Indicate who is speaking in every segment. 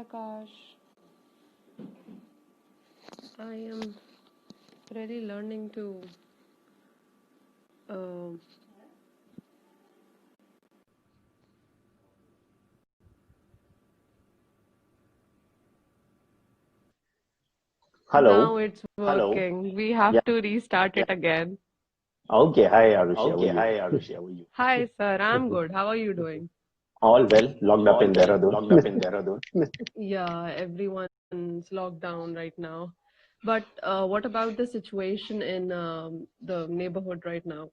Speaker 1: Akash. I am really learning to uh, now
Speaker 2: Hello.
Speaker 1: it's working. We
Speaker 2: Yeah.
Speaker 1: have to restart it again.
Speaker 2: Okay. Hi, Arushi. How are you?
Speaker 1: Hi, sir. I'm good. How are you doing?
Speaker 2: All well. Locked up in Dehradun.
Speaker 1: Yeah, everyone's locked down right now. But what about the situation in the neighborhood right now?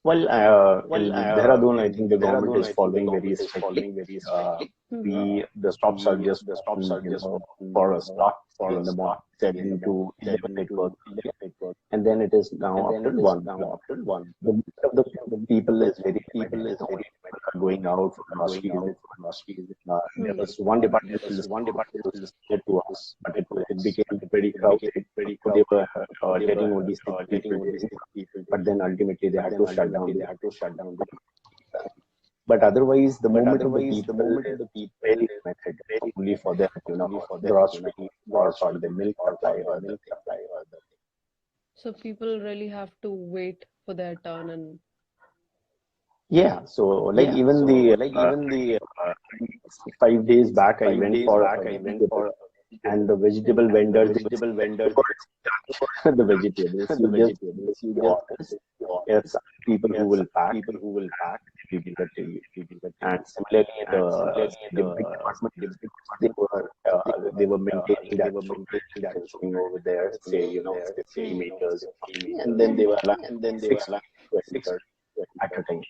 Speaker 2: Well, in Dehradun, I think the government is following very strictly. Uh,
Speaker 1: Mm-hmm.
Speaker 2: the stops are just on, for a start in the morning, 7 to 11 it was earlier, and then it is now up till 1 o'clock. The most of the people is very limited. People are going out for groceries. There
Speaker 1: Hmm.
Speaker 2: was one departmental store close near to us, but it became very crowded. So they were letting only 6 people in. But then ultimately they had to shut down the. But otherwise, the movement of the people is very limited, only for their grocery or for the milk supply or the thing.
Speaker 1: So people really have to wait for their turn and
Speaker 2: Yeah, so like even the 5 days back, I went for vegetable, and the vegetable vendors they were saying that you can't charge for the vegetables. You just place the orders. There are some people who will pack and we give it to you. And similarly, the big department they were maintaining that social distancing over there, say 50
Speaker 1: hmm.
Speaker 2: meters or something, and then they were allowing 6 people to enter at a time.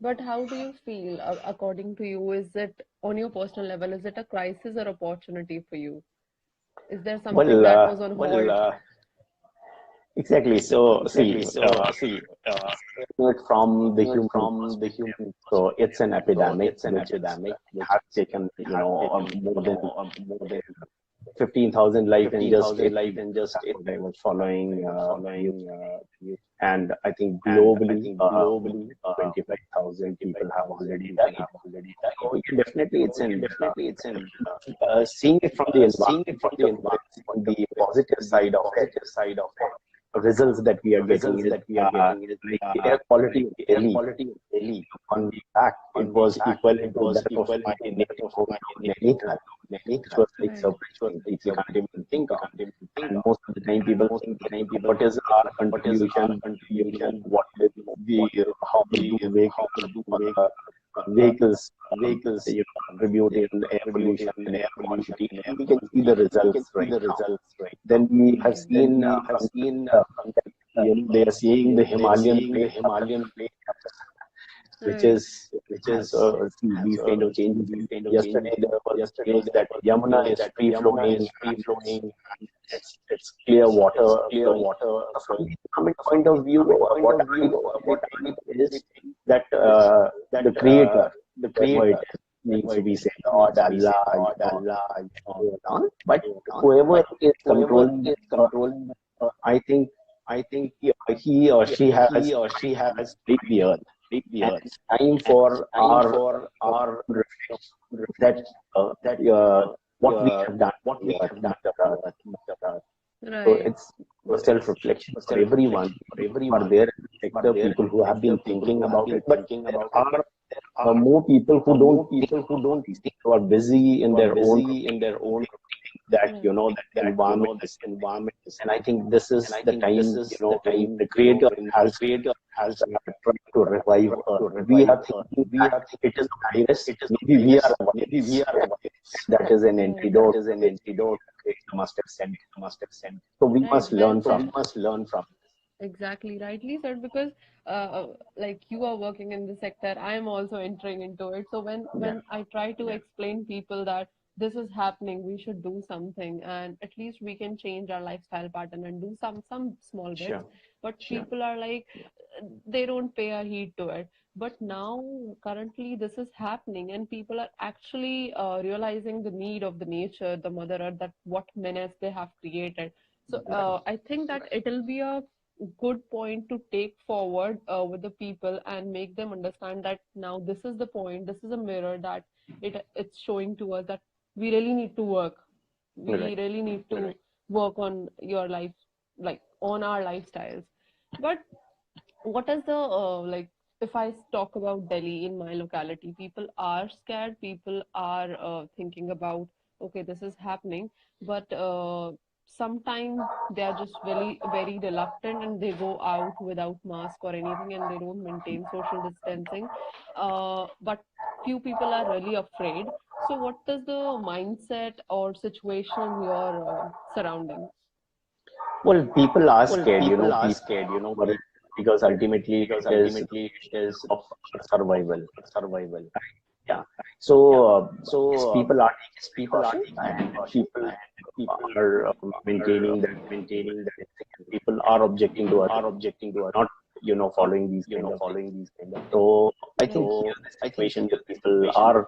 Speaker 1: But how do you feel, according to you? Is it on your personal level, is it a crisis or opportunity for you? Is there something
Speaker 2: Well,
Speaker 1: that was on hold?
Speaker 2: exactly. So, see, from the human perspective. So, it's an epidemic which is has taken, more than 15,000 life in just 8 weeks. That's what I was following news, and I think globally, more than 25,000 people have already died. So, yeah, definitely, it's in seeing it from the environment point of view, on the positive side of it, results that we are getting is like the air quality in Delhi 1 week back, it was equivalent to that of my native hometown Nainital, which was like
Speaker 1: Right.
Speaker 2: surprising. People can't even think of. And most of the time, people think, what is our contribution? What is how do vehicles contribute in air pollution and air quality? And we can see the results right now. Then we have
Speaker 1: Right.
Speaker 2: seen from that, they are seeing the Himalayan plate which
Speaker 1: Right.
Speaker 2: see, these kind of changes. Yesterday there was news that Yamuna is free flowing, and it's clear water flowing. From the economic point of view, what I personally think is that the creator, whoever it is, needs to be said, God, Allah, so on. But whoever is controlling, I think he or she has split the earth, and it's time for our reflection that what we have done to the earth, Mother Earth. So
Speaker 1: Right.
Speaker 2: it's a self-reflection for everyone, people who are there in the sector, people who have been thinking about it. But there are more people who don't think about these things, who are busy in their own routine. They think that
Speaker 1: Right.
Speaker 2: that environment is something, and I think this is the time, when the Creator has tried to revive Earth. We are thinking that it is a virus. Maybe we are a virus. That is an
Speaker 1: Right.
Speaker 2: antidote which Creator must have sent. So we
Speaker 1: Right.
Speaker 2: must
Speaker 1: Well
Speaker 2: learn from
Speaker 1: said.
Speaker 2: this.
Speaker 1: Exactly, rightly said, because like you are working in the sector, I am also entering into it. So
Speaker 2: Yeah,
Speaker 1: when I try to explain people that this is happening, we should do something, and at least we can change our lifestyle pattern and do some small bits.
Speaker 2: sure,
Speaker 1: But
Speaker 2: sure.
Speaker 1: people are like, they don't pay a heed to it. But now, currently, this is happening, and people are actually realizing the need of the nature, the Mother Earth, that what menace they have created. So I think that it'll be a good point to take forward with the people and make them understand that now this is the point, this is a mirror that it's showing to us that we really need to work. We
Speaker 2: Right.
Speaker 1: really need to work on your life, like on our lifestyles. But what is the like, if I talk about Delhi in my locality, people are scared, people are thinking about, okay, this is happening, but sometimes they are just very reluctant and they go out without mask or anything and they don't maintain social distancing. But few people are really afraid. So what is the mindset or situation in your surrounding?
Speaker 2: Well, people are scared, people are worried because ultimately it is of our survival. Yeah. So, yes, people are taking precautions and people are maintaining that people are objecting to others, not, following these kind of things. So, I think
Speaker 1: Right.
Speaker 2: here the situation, the people are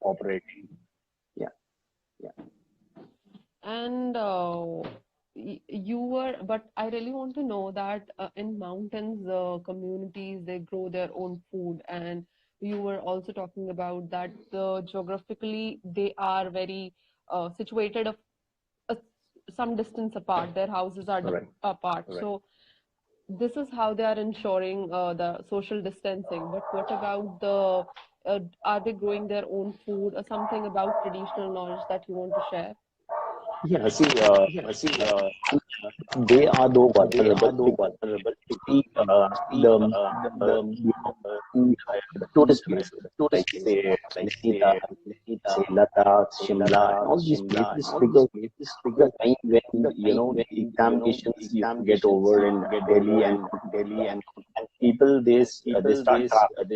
Speaker 2: operating. Yeah.
Speaker 1: And you were, but I really want to know that in mountains, communities, they grow their own food. And you were also talking about that geographically they are very situated a, some distance apart. Their houses are
Speaker 2: Right.
Speaker 1: apart. So this is how they are ensuring the social distancing. But what about are they growing their own food or something about traditional knowledge that you want to share?
Speaker 2: Yeah. See, they are though vulnerable because you see, the tourist places like say Nainital, say Ladakh, Shimla, and all these places, because the time when the examinations you get over in Delhi and people, they start traveling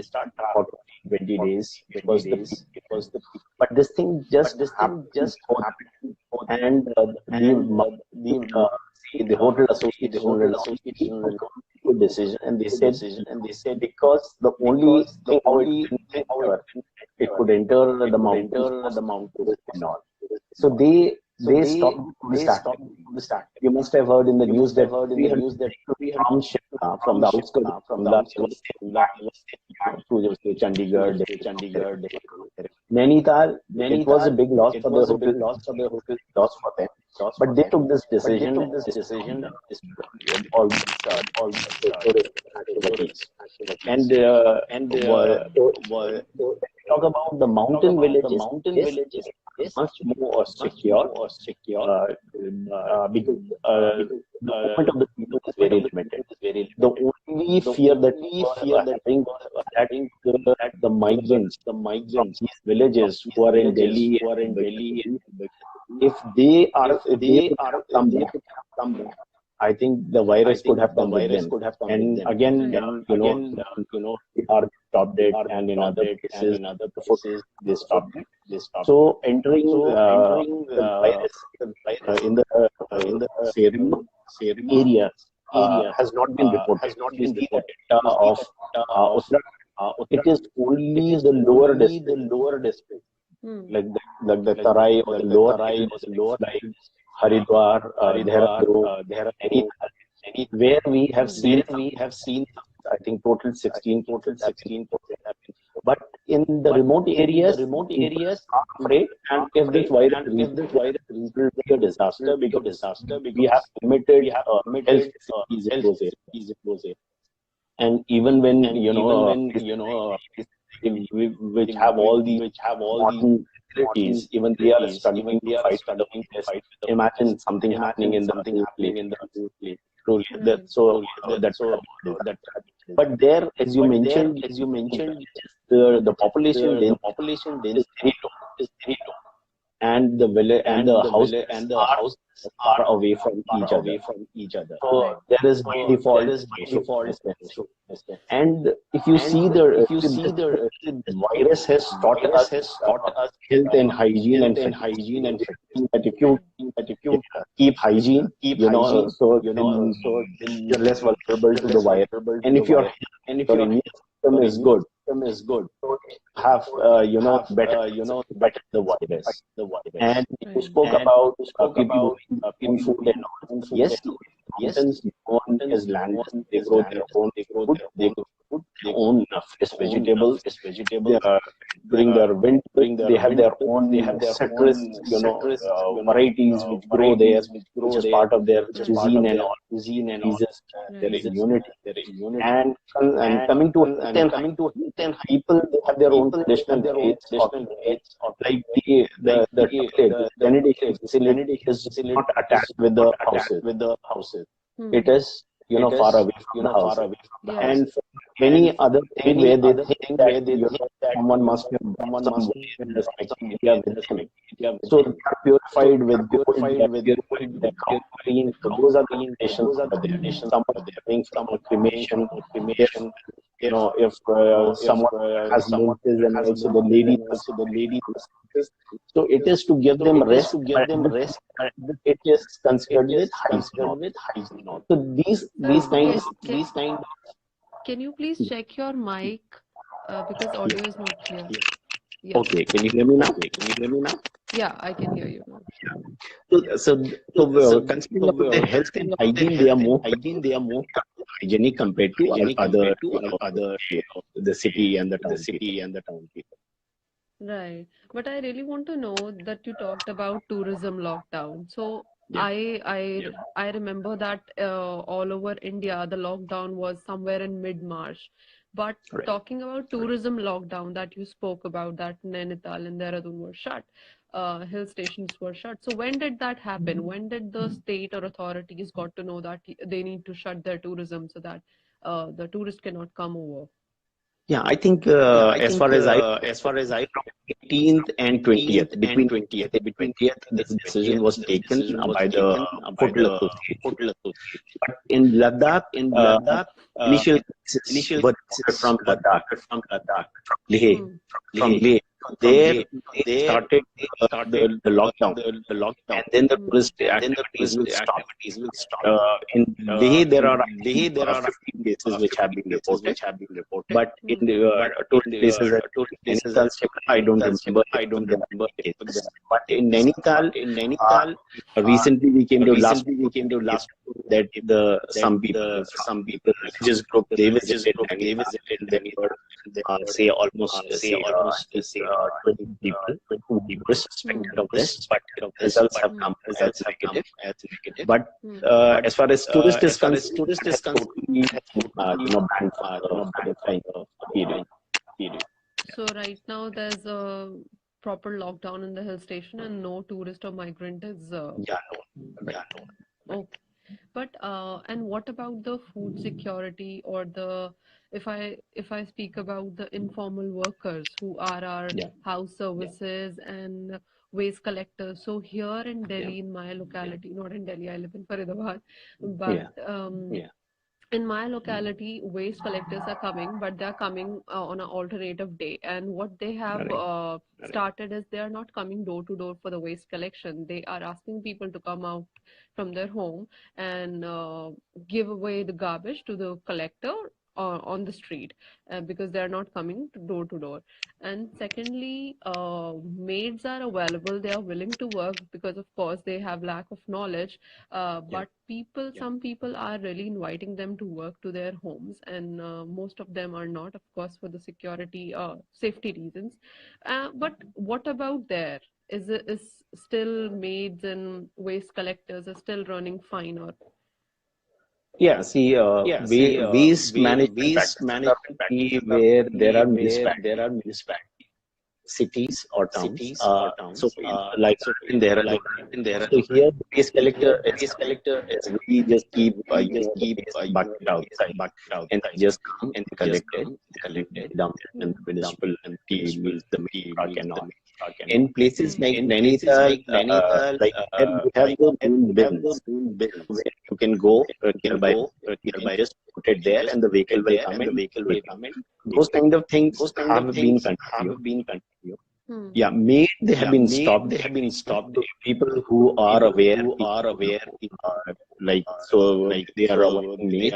Speaker 2: for 20 days because the people, but this thing just happened before that. And see, the hotel association and all these people took a good decision, and they said because the only thing how it could enter the mountains was tourists and all. So they stopped the tourist activity. You must have heard in the news that 300 people from Shimla, from the outskirts of Shimla, they were sent back to say Chandigarh, Delhi. Nainital, it was a big loss for the hotel, loss for them. But they took this decision and they stopped all these tourist activities. And talk about the mountain villages, yes, they are much more secure uh, because the movement of the people is very limited. The only fear that people are having is that the migrants from these villages who are in Delhi and bigger cities, if they would have come back, I think the virus could have come with them. And again,
Speaker 1: Right.
Speaker 2: they are stopped it, and in other places, the foot they stopped it. So entering the virus in the Serum area has not been reported. If you see the data of Uttarakhand, it is only the lower districts,
Speaker 1: Hmm.
Speaker 2: like the Tarai or the lower districts like Haridwar, Dehradun, Nainital, where we have
Speaker 1: Hmm.
Speaker 2: seen some, I think total 16 cases have been reported. But in the remote areas, people are afraid, and if this virus reaches there, it will be a disaster because we have limited health facilities in those areas. And even when which have all these modern facilities, even they are struggling to fight with the virus. Imagine something happening in the rural place. Truly,
Speaker 1: Right.
Speaker 2: that would have been a disaster. But there, as you mentioned, the population density is very low, and the village and the houses are far away from each other. So
Speaker 1: Right.
Speaker 2: there is by default social distancing. And if you see the virus has taught us health and hygiene and fatigue. That
Speaker 1: Right.
Speaker 2: if you keep hygiene, so then you're less vulnerable to the virus. And if your immune system is good, so you have better chances to fight the virus. And you
Speaker 1: Right.
Speaker 2: spoke about people growing their own food and all. Yes, in mountains, no one is landless. They grow their own food. their own fresh vegetables. They during their winter, they have their own citrus, varieties which grow there, which is part of their
Speaker 1: Right.
Speaker 2: cuisine and all increases their
Speaker 1: Right.
Speaker 2: immunity. And coming to health and hygiene, people they have their own traditional ways of living. Like the toilet, the sanitation facility is not attached with the houses.
Speaker 1: Hmm.
Speaker 2: It is far away from the houses.
Speaker 1: Yeah.
Speaker 2: And for many other things where they think that someone must have brought some water in this bacteria with them. So they are purified with gold, they are purified with crown clean. So those are the traditions over there. Some are coming from a cremation. If if someone has menses and also the ladies also menses. So it is to give them rest, but it is considered with hygiene also. So these kind of
Speaker 1: Can you please check your mic because audio is not clear? Yeah.
Speaker 2: okay. Can you hear me now?
Speaker 1: Yeah, I can hear you now.
Speaker 2: Considering about the health and hygiene, they are more hygienic compared to other the city and the town people.
Speaker 1: Right. But I really want to know that you talked about tourism lockdown. So
Speaker 2: Yeah,
Speaker 1: I remember that all over India the lockdown was somewhere in mid-March. But
Speaker 2: right.
Speaker 1: talking about tourism lockdown that you spoke about, that Nainital and Dehradun were shut, hill stations were shut. So when did that happen? When did the state or authorities got to know that they need to shut their tourism so that the tourist cannot come over?
Speaker 2: Yeah, I think as far as I from 18th and 20th, between 18th and 20th, this decision was taken by the hotel association. But in Ladakh, initial cases were reported from Ladakh, from Leh,
Speaker 1: Hmm.
Speaker 2: from Leh. So there they started the lockdown, and then the
Speaker 1: Hmm.
Speaker 2: tourist activities will stop. In Leh, there are I think 15 cases which have been reported, but in
Speaker 1: Hmm.
Speaker 2: the tourist places at Nainital, Shimla, I don't remember if there are any cases. But in Nainital, recently we came to last that the some people from the religious group they visited Nainital. There were say almost say I think 20 people who were
Speaker 1: Hmm.
Speaker 2: suspected of this, but results have
Speaker 1: Hmm.
Speaker 2: come as negative. But
Speaker 1: Hmm.
Speaker 2: as far as tourist is concerned, that has totally banned for the time period.
Speaker 1: So right now there's a proper lockdown in the hill station and no tourist or migrant is
Speaker 2: Yeah, right.
Speaker 1: okay. But and what about the food security or the if I speak about the informal workers who are our
Speaker 2: Yeah,
Speaker 1: house services and waste collectors. So here in Delhi, in my locality, not in Delhi, I live in Faridabad, but
Speaker 2: yeah,
Speaker 1: in my locality, waste collectors are coming, but they are coming on an alternative day. And what they have
Speaker 2: right.
Speaker 1: started is they are not coming door to door for the waste collection. They are asking people to come out from their home and give away the garbage to the collector on the street because they are not coming door to door. And secondly, maids are available. They are willing to work because, of course, they have lack of knowledge,
Speaker 2: Yeah,
Speaker 1: but some people are really inviting them to work to their homes, and most of them are not, of course, for the security, safety reasons. But what about there? Is still maids and waste collectors are still running fine or?
Speaker 2: yeah. See, waste management practices are only where there are municipalities, cities or towns. Like I'm in Dehradun. So here, the waste collector is coming. We just keep the waste bucket outside, and they just come and collect it and down there in
Speaker 1: Hmm.
Speaker 2: the municipal team, the main truck and all. In places
Speaker 1: Hmm.
Speaker 2: like Nainital, like there you have the green bins where you can go nearby, just put it there, and the vehicle will come and take it. Those kind of things have been continued.
Speaker 1: Hmm.
Speaker 2: Yeah, made they have been stopped. So people who are aware, people who like so they are our made.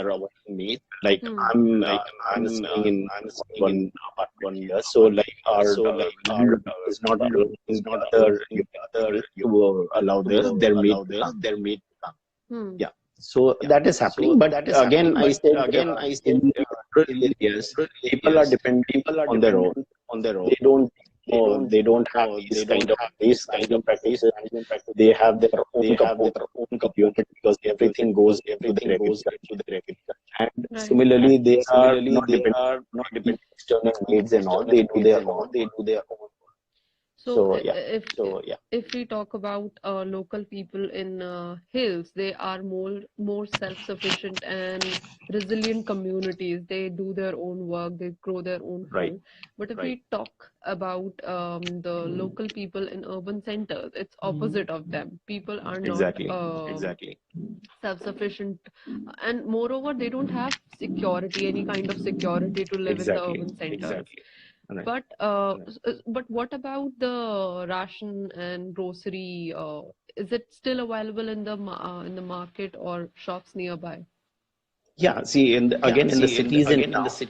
Speaker 2: Like
Speaker 1: Hmm.
Speaker 2: I'm staying in one apartment here, so like our landlord is not allowing the other people to allow their maid to come.
Speaker 1: Hmm.
Speaker 2: Yeah. So that is happening. But again, I said in the rural areas, people are dependent on their own. They don't they don't have these kind of base management practices. They have their own composting unit because everything goes into their agriculture. And
Speaker 1: Right.
Speaker 2: similarly, they are not dependent on the external needs and all. They do their own.
Speaker 1: So
Speaker 2: So yeah.
Speaker 1: if we talk about local people in hills, they are more self-sufficient and resilient communities. They do their own work, they grow their own
Speaker 2: Right.
Speaker 1: food. But if we talk about the local people in urban centers, it's opposite of them. People are not
Speaker 2: Exactly.
Speaker 1: self-sufficient, and moreover, they don't have security, any kind of security to live in the
Speaker 2: Exactly.
Speaker 1: urban centers.
Speaker 2: Right.
Speaker 1: But but what about the ration and grocery? Is it still available in the in the market or shops nearby?
Speaker 2: Yeah. See, again, in the cities and towns,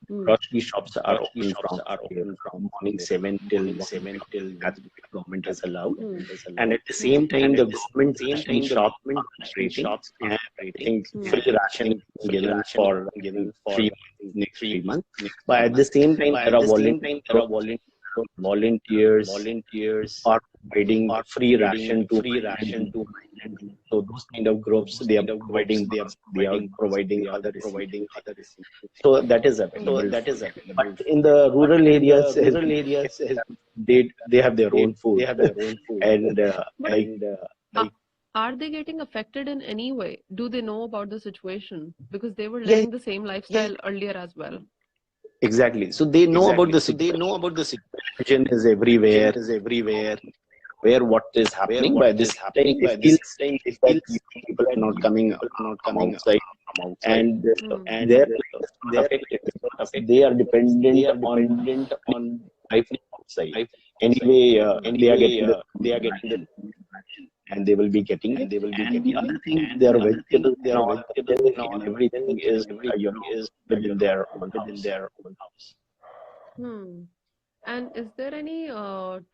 Speaker 1: Hmm.
Speaker 2: grocery shops are open from say, from morning 7 till 1 o'clock. That's what the government has allowed.
Speaker 1: Hmm.
Speaker 2: And at the
Speaker 1: Hmm.
Speaker 2: same time, the government ration shops are operating, and I think
Speaker 1: Hmm.
Speaker 2: free ration is being given for 3 months, next 3 months. But at the same time, there are volunteers are providing free ration to migrant. So those kind of groups, they are providing masks, they are providing other essentials. So that is available for them. But in the rural areas, as we said, they have their own food, and
Speaker 1: But
Speaker 2: like
Speaker 1: uh, are they getting affected in any way? Do they know about the situation? Because they were
Speaker 2: yeah,
Speaker 1: living the same lifestyle earlier as well.
Speaker 2: exactly. So they know about the situation. Television is everywhere, where what is happening. But at the same time, they feel that people are not coming from outside, and
Speaker 1: Hmm.
Speaker 2: their life is not affected because they are dependent on life outside. Anyway, they are getting the ration, and they will be getting it. And the other thing, their vegetables and all, the milk and everything is within their own house.
Speaker 1: Hmm. And is there any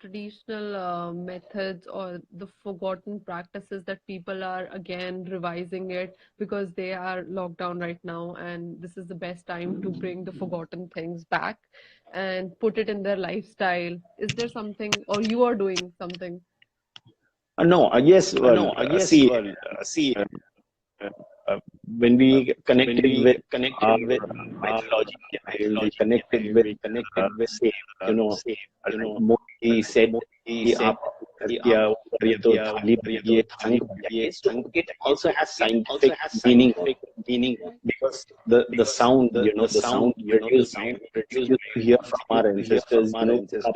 Speaker 1: traditional methods or the forgotten practices that people are again revising it because they are locked down right now, and this is the best time to bring the forgotten things back and put it in their lifestyle? Is there something, or you are doing something?
Speaker 2: No, yes, well, see, uh, uh, when we connected with our mythology, when we connected with, say, like Modi said, कि आप घर की या तो थाली बनाइए, शंख बजाइए. So it also has scientific meaning because the sound, the sound produced by we used to hear from our ancestors, आप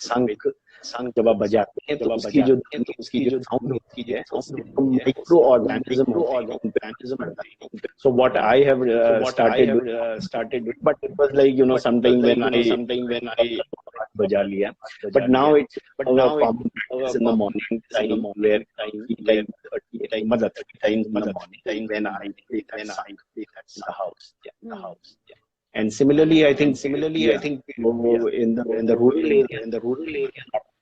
Speaker 2: शंख जब आप बजाते हैं तो उसकी जो ध्वनि, उसकी जो साउंड होती है, उससे जो माइक्रो ऑर्गेनिज्म होते हैं उन पे असर पड़ता है. So what I have started doing, but it was like sometime when I बजा लिया, but now it's a common practice in the morning time where 30 times in the morning when I play that song in the house.
Speaker 1: Hmm.
Speaker 2: And similarly, I think yeah, so in the rural area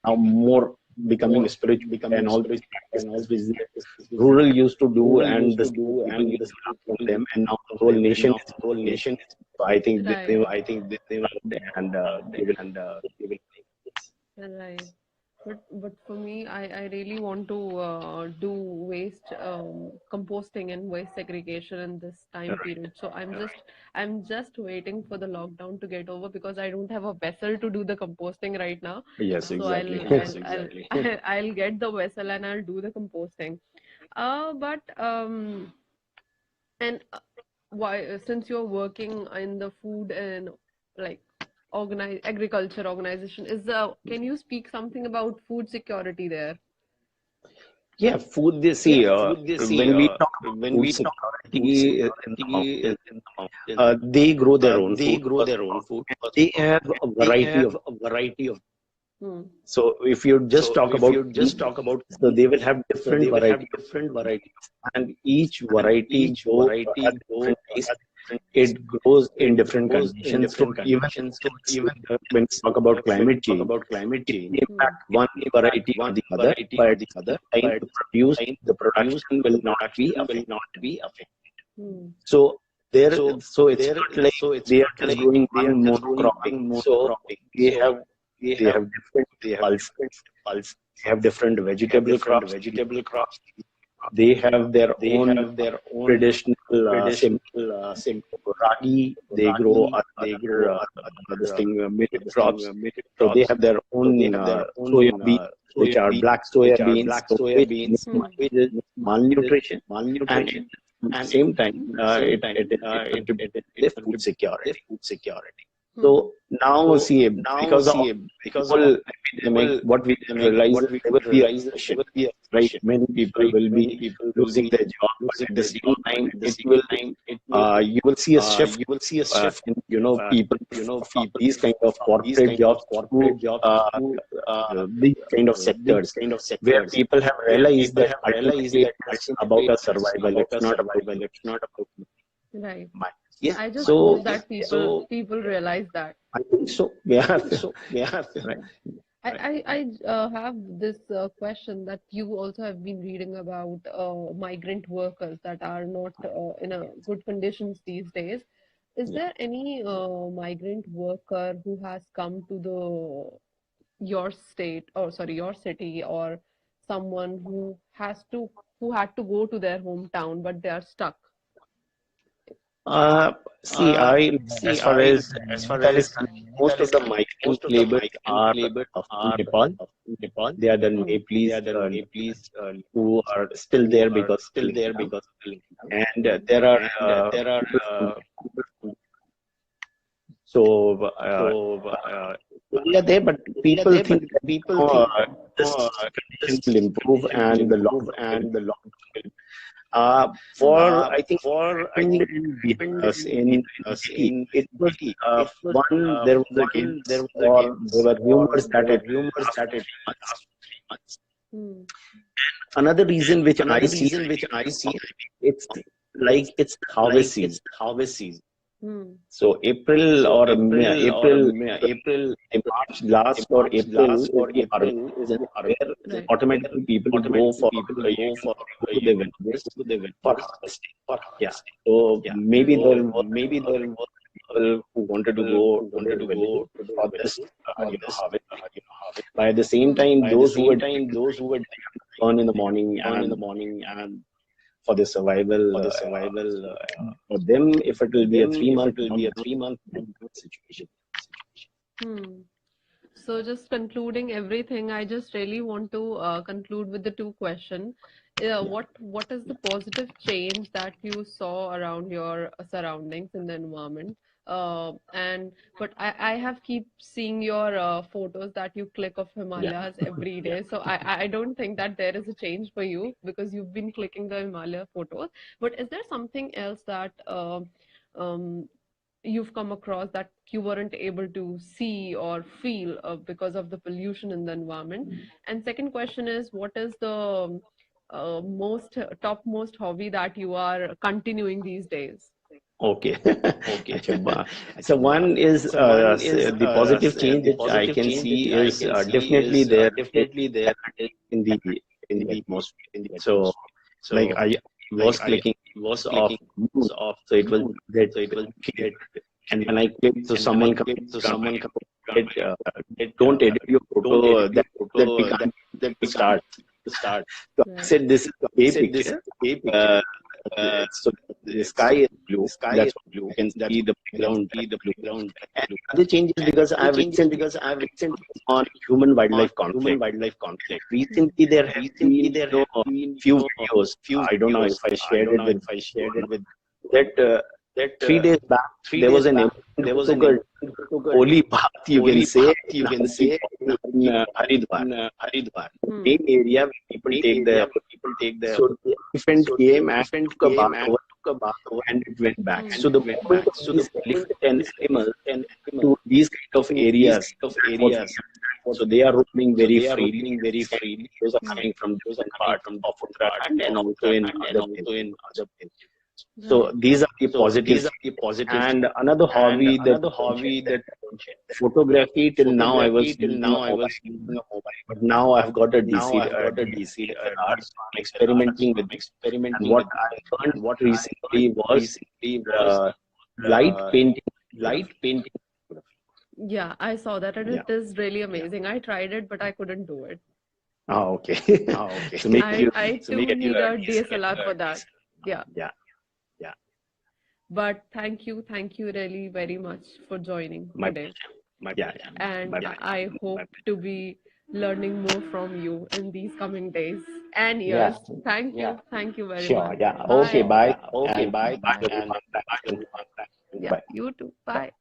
Speaker 2: now more becoming spiritual and all these practices which the rural used to do and the city people used to learn from them, and now the whole nation is doing it. So I think
Speaker 1: Right,
Speaker 2: they will and they will
Speaker 1: right. But for me, I really want to do waste composting and waste segregation in this time period. So I'm just waiting for the lockdown to get over because I don't have a vessel to do the composting right now.
Speaker 2: yes,
Speaker 1: So
Speaker 2: exactly.
Speaker 1: I'll get the vessel and I'll do the composting. But and why since you're working in the food and like organize agriculture organization, can you speak something about food security there?
Speaker 2: Yeah, food. They see when we talk about food security in the mountains, they grow their own food first of all, and they have a variety of.
Speaker 1: Hmm.
Speaker 2: So if you just talk about tea, so they will have different variety of tea, and each variety go at different taste. it grows in different conditions. So even when we talk about climate change, it may impact one variety or the other, but at the same time, the production will not be affected.
Speaker 1: Hmm.
Speaker 2: So it's not like they are just growing one monocropping. So they have different pulses, they have different vegetable crops. They have their own traditional ragi. They grow other this thing millet crops. So they have their own soya beans, which are black soya beans, so which minimizes malnutrition, and at the same time, it contributes to the food security.
Speaker 1: Hmm.
Speaker 2: So now, see, because of the whole epidemic, what we realize is there will be a recession, right? Many people will be losing their job, but at the same time, you will see a shift in, people from these kind of corporate jobs to these kind of sectors where people have realized that ultimately it's about a survival. It's not about
Speaker 1: Right.
Speaker 2: money. Yeah.
Speaker 1: I just
Speaker 2: So
Speaker 1: hope that people realize that.
Speaker 2: I think so. Yeah. Right.
Speaker 1: I have this question that you also have been reading about migrant workers that are not in a good conditions these days. Is
Speaker 2: Yeah.
Speaker 1: there any migrant worker who has come to your state, or sorry, your city, or someone who had to go to their hometown but they are stuck?
Speaker 2: Uh, See, as far as Nepal is concerned, most of the migrant laborers are from Nepal. They are the
Speaker 1: Hmm.
Speaker 2: Nepalese who are still there because of the exam. And there are people from so they are there, but people think that this condition will improve and the lockdown will be. For I think happened in us in NGT. It was one. There was a case, or there were rumors that it lasted 3 months.
Speaker 1: Hmm.
Speaker 2: Another reason which I see, it's like it's harvest season.
Speaker 1: Hmm.
Speaker 2: So April or April, March last or April is the harvest season where
Speaker 1: Right.
Speaker 2: automatically people go for go to the villages for harvesting. Yeah. So maybe
Speaker 1: Hmm.
Speaker 2: there were people who wanted to go to their villages for this harvest. By the same time, those who had gone in the morning and for the survival for them, if it will be a 3 month lockdown, situation.
Speaker 1: Hmm. So just concluding everything, I just really want to conclude with the two question.
Speaker 2: Yeah.
Speaker 1: What is the positive change that you saw around your surroundings in the environment? And but I have keep seeing your photos that you click of
Speaker 2: Yeah.
Speaker 1: Himalayas every day. So I don't think that there is a change for you because you've been clicking the Himalaya photos. But is there something else that um, you've come across that you weren't able to see or feel because of the pollution in the environment? And second question is, what is the most topmost hobby that you are continuing these days?
Speaker 2: Okay. Acha, so one is the positive change which I can see is definitely there is in the atmosphere. So like I was clicking of moon, so it was that clear. And when I click, so someone commented, don't edit your photo that we can't start. So I
Speaker 1: Right.
Speaker 2: said this is a day picture. Uh, so the sky is blue. That's what you can see the background blue. And other changes because I've recently on human wildlife conflict.
Speaker 1: Hmm.
Speaker 2: Recently there have been few videos. I don't know if I shared it with you or not. That 3 days back there was an elephant who took a holy bath, you can say, in a holy pool in Haridwar,
Speaker 1: Hmm.
Speaker 2: main area where people take the. So the elephant came and took a bath over and it went back.
Speaker 1: Hmm.
Speaker 2: So the movement of these elephant and animals to these kind of areas, that's what we understand. So they are roaming very freely. These kind of videos are
Speaker 1: Hmm.
Speaker 2: coming from different parts of Uttarakhand and also in other places. So
Speaker 1: Right.
Speaker 2: these are the positive sides. And another hobby that you mentioned, that photography. Till now, I was using a mobile, but now I've got a DSLR. So I'm experimenting with it. And what I learned recently was light painting photography.
Speaker 1: Yeah, I saw that and
Speaker 2: Yeah.
Speaker 1: it is really amazing. I tried it, but I couldn't do it.
Speaker 2: Oh, okay. So maybe
Speaker 1: I
Speaker 2: you'll
Speaker 1: I
Speaker 2: need to
Speaker 1: too
Speaker 2: get
Speaker 1: need
Speaker 2: a
Speaker 1: a DSLR
Speaker 2: DSLR.
Speaker 1: for that. Yeah.
Speaker 2: Yeah, yeah.
Speaker 1: But thank you really very much for joining
Speaker 2: My
Speaker 1: today.
Speaker 2: pleasure. Yeah, yeah.
Speaker 1: And
Speaker 2: My pleasure.
Speaker 1: I hope to be learning more from you in these coming days and
Speaker 2: Yeah,
Speaker 1: years. Thank you very
Speaker 2: sure.
Speaker 1: much.
Speaker 2: Yeah. Okay,
Speaker 1: Bye.
Speaker 2: bye. And bye, everyone. Thanks.
Speaker 1: Yeah,
Speaker 2: Bye.
Speaker 1: you too. Bye.